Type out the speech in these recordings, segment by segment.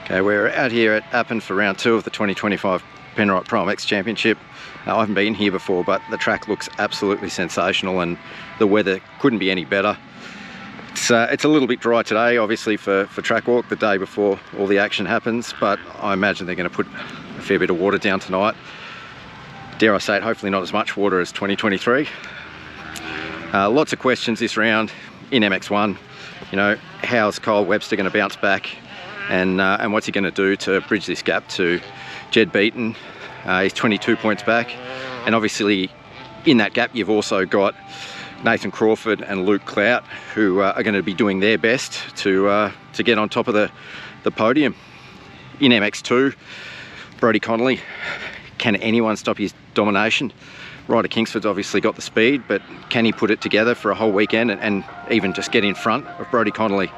Okay, we're out here at Appin for round 2 of the 2025 Penrite ProMX Championship. I haven't been here before, but the track looks absolutely sensational and the weather couldn't be any better. It's a little bit dry today, obviously, for track walk, the day before all the action happens, but I imagine they're going to put a fair bit of water down tonight. Dare I say it, hopefully not as much water as 2023. Lots of questions this round in MX1. You know, how's Kyle Webster going to bounce back? And what's he going to do to bridge this gap to Jed Beaton? He's 22 points back, and obviously in that gap you've also got Nathan Crawford and Luke Clout, who are going to be doing their best to get on top of the podium. In MX2, Brodie Connolly, can anyone stop his domination? Ryder Kingsford's obviously got the speed, but can he put it together for a whole weekend and even just get in front of Brodie Connolly?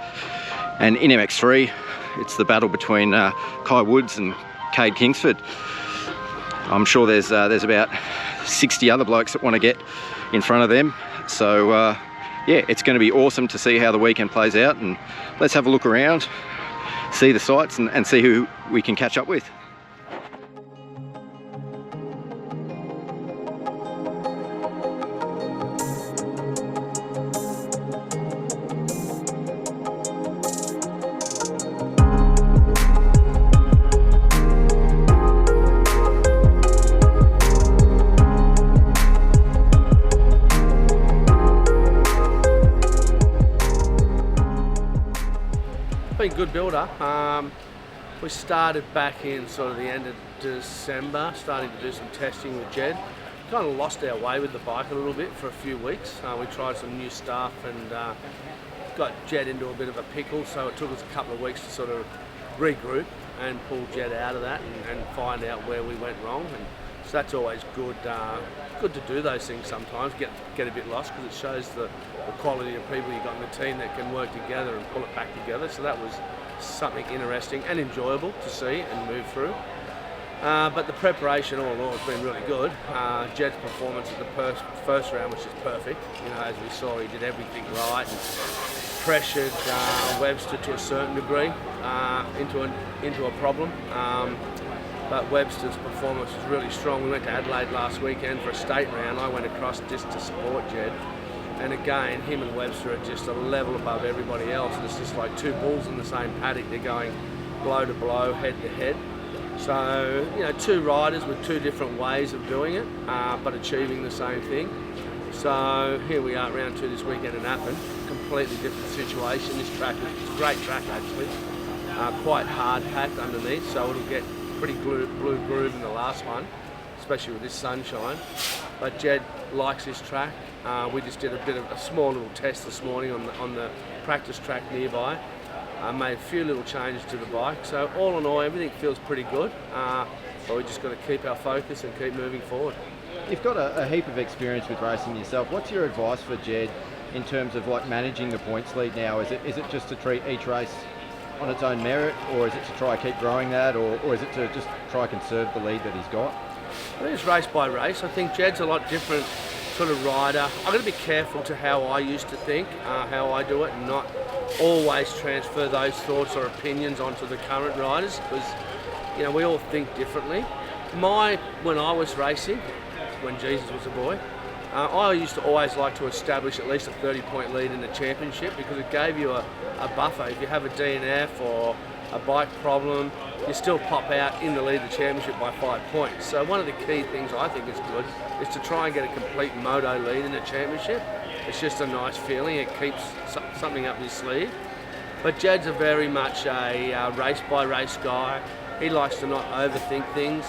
And in MX3, it's the battle between Kai Woods and Cade Kingsford. I'm sure there's about 60 other blokes that want to get in front of them. So yeah, it's going to be awesome to see how the weekend plays out, and let's have a look around, see the sights and see who we can catch up with. Been a good builder. We started back in sort of the end of December, starting to do some testing with Jed. Kind of lost our way with the bike a little bit for a few weeks. We tried some new stuff and got Jed into a bit of a pickle, so it took us a couple of weeks to sort of regroup and pull Jed out of that and find out where we went wrong. And so that's always good. Good to do those things sometimes, get a bit lost, because it shows the quality of people you've got in the team that can work together and pull it back together. So that was something interesting and enjoyable to see and move through. But the preparation all in all has been really good. Jed's performance at the first round was just perfect. You know, as we saw, he did everything right and pressured Webster to a certain degree into a problem. But Webster's performance was really strong. We went to Adelaide last weekend for a state round. I went across just to support Jed. And again, him and Webster are just a level above everybody else. And it's just like two bulls in the same paddock. They're going blow to blow, head to head. So, you know, two riders with two different ways of doing it, but achieving the same thing. So here we are at round 2 this weekend in Appin. Completely different situation. This track is a great track actually. Quite hard packed underneath, so it'll get pretty blue groove in the last one, especially with this sunshine. But Jed likes this track. We just did a small little test this morning on the practice track nearby. Made a few little changes to the bike. So all in all, everything feels pretty good. But we just got to keep our focus and keep moving forward. You've got a heap of experience with racing yourself. What's your advice for Jed in terms of like managing the points lead now? Is it just to treat each race on its own merit, or is it to try and keep growing that, or is it to just try and conserve the lead that he's got? I think it's race by race. I think Jed's a lot different sort of rider. I've got to be careful to how I used to think, how I do it, and not always transfer those thoughts or opinions onto the current riders, because you know we all think differently. When I was racing, when Jesus was a boy, I used to always like to establish at least a 30-point lead in the championship, because it gave you a buffer. If you have a DNF or a bike problem, you still pop out in the lead of the championship by 5 points. So one of the key things I think is good is to try and get a complete moto lead in the championship. It's just a nice feeling. It keeps something up your sleeve. But Jed's a very much a race-by-race guy. He likes to not overthink things.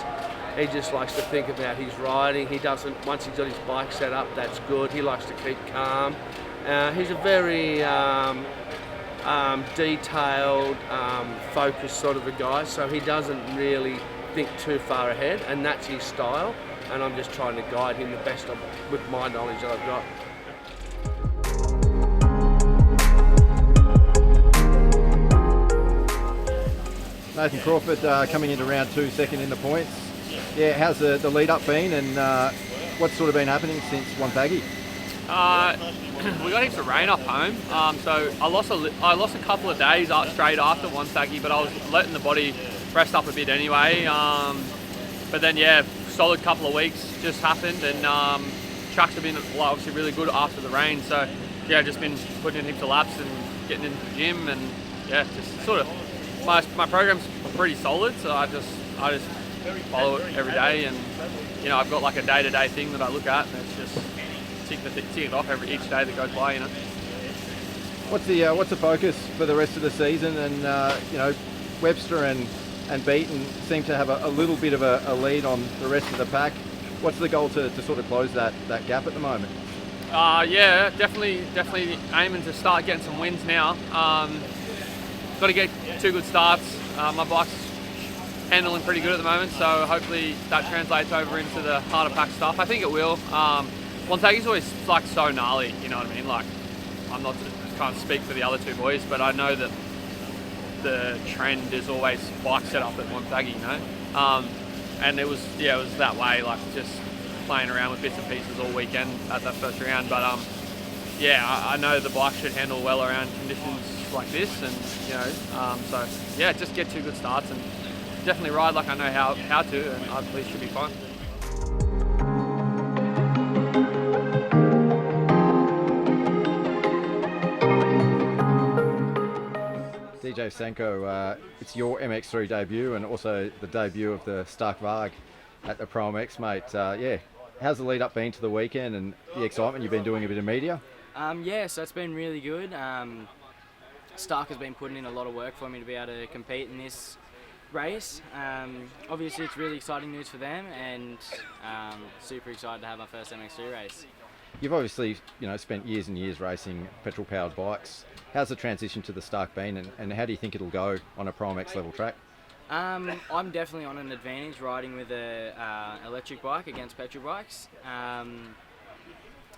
He just likes to think about his riding. He doesn't, once he's got his bike set up, that's good. He likes to keep calm. He's a very detailed, focused sort of a guy, so he doesn't really think too far ahead, and that's his style. And I'm just trying to guide him the best with my knowledge that I've got. Nathan Crawford coming into round 2, second in the points. Yeah, how's the lead up been, and what's sort of been happening since Wonthaggi? We got heaps of rain up home, so I lost a couple of days straight after Wonthaggi, but I was letting the body rest up a bit anyway. But then yeah, solid couple of weeks just happened, and tracks have been obviously really good after the rain. So yeah, just been putting in heaps of laps and getting into the gym, and yeah, just sort of my program's pretty solid. So I just follow it every day, and you know, I've got like a day-to-day thing that I look at, and it's just tick it off each day that goes by, you know. What's the focus for the rest of the season? And you know, Webster and Beaton seem to have a little bit of a lead on the rest of the pack. What's the goal to sort of close that gap at the moment? Yeah, definitely aiming to start getting some wins now. Got to get 2 good starts. My bike's handling pretty good at the moment, so hopefully that translates over into the harder pack stuff. I think it will. Wonthaggi's always like so gnarly, you know what I mean? Like, can't speak for the other 2 boys, but I know that the trend is always bike set up at Wonthaggi, you know. And it was that way, like just playing around with bits and pieces all weekend at that first round. But yeah, I know the bike should handle well around conditions like this, and you know, so yeah, just get 2 good starts and definitely ride like I know how to, and I believe should be fine. DJ Sanko, it's your MX3 debut and also the debut of the Stark Varg at the ProMX, mate. Yeah, how's the lead up been to the weekend and the excitement? You've been doing a bit of media? Yeah, so it's been really good. Stark has been putting in a lot of work for me to be able to compete in this race. Obviously it's really exciting news for them, and super excited to have my first MX3 race. You've obviously, you know, spent years and years racing petrol powered bikes. How's the transition to the Stark been, and how do you think it'll go on a ProMX level track? I'm definitely on an advantage riding with a electric bike against petrol bikes.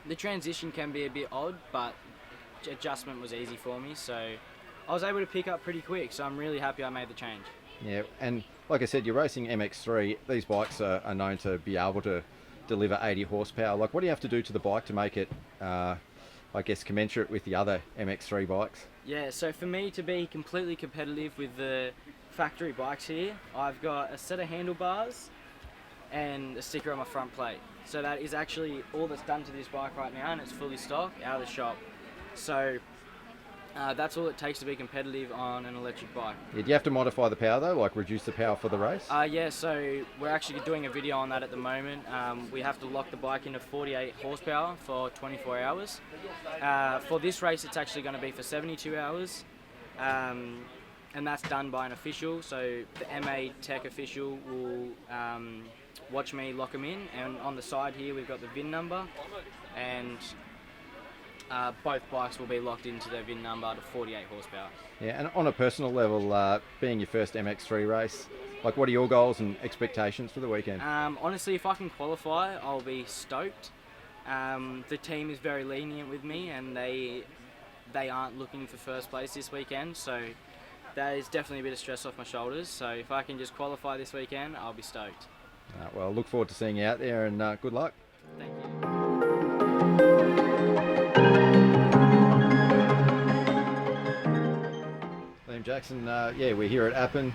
The transition can be a bit odd, but adjustment was easy for me, so I was able to pick up pretty quick, so I'm really happy I made the change. Yeah, and like I said, you're racing MX3. These bikes are known to be able to deliver 80 horsepower. Like, what do you have to do to the bike to make it, I guess, commensurate with the other MX3 bikes? Yeah, so for me to be completely competitive with the factory bikes here, I've got a set of handlebars and a sticker on my front plate. So that is actually all that's done to this bike right now, and it's fully stock out of the shop. So that's all it takes to be competitive on an electric bike. Yeah, do you have to modify the power though, like reduce the power for the race? Yeah, so we're actually doing a video on that at the moment. We have to lock the bike into 48 horsepower for 24 hours. For this race it's actually going to be for 72 hours. And that's done by an official, so the MA Tech official will watch me lock them in, and on the side here we've got the VIN number, and both bikes will be locked into their VIN number to 48 horsepower. Yeah, and on a personal level, being your first MX3 race, like what are your goals and expectations for the weekend? Honestly, if I can qualify, I'll be stoked. The team is very lenient with me, and they aren't looking for first place this weekend, so that is definitely a bit of stress off my shoulders. So if I can just qualify this weekend, I'll be stoked. Well, look forward to seeing you out there, and good luck. Thank you. Lam Jackson, yeah, we're here at Appin,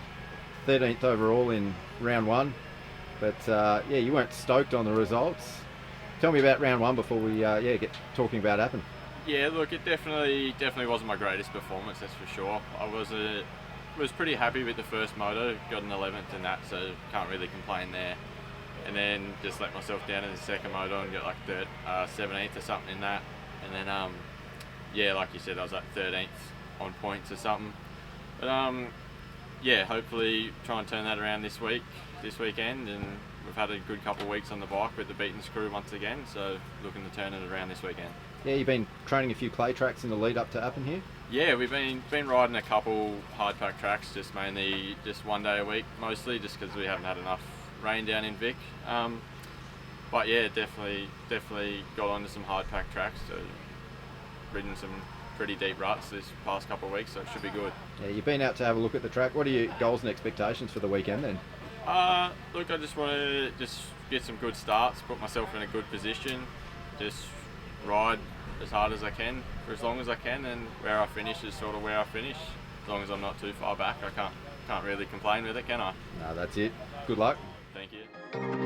13th overall in round 1, but yeah, you weren't stoked on the results. Tell me about round 1 before we get talking about Appin. Yeah, look, it definitely wasn't my greatest performance, that's for sure. I was pretty happy with the first moto, got an 11th in that, so can't really complain there. And then just let myself down in the second moto and got like 17th or something in that. And then, yeah, like you said, I was like 13th on points or something. But yeah, hopefully try and turn that around this weekend, and we've had a good couple of weeks on the bike with the Beaton's crew once again, so looking to turn it around this weekend. Yeah, you've been training a few clay tracks in the lead up to Appin here? Yeah, we've been riding a couple hard pack tracks, just mainly just one day a week, mostly just because we haven't had enough rain down in Vic. But yeah, definitely got onto some hard pack tracks, so ridden some pretty deep ruts this past couple of weeks, so it should be good. Yeah, you've been out to have a look at the track. What are your goals and expectations for the weekend then? Look, I just want to get some good starts, put myself in a good position, just ride as hard as I can for as long as I can, and where I finish is sort of where I finish. As long as I'm not too far back, I can't really complain with it, can I? No, that's it. Good luck. Thank you.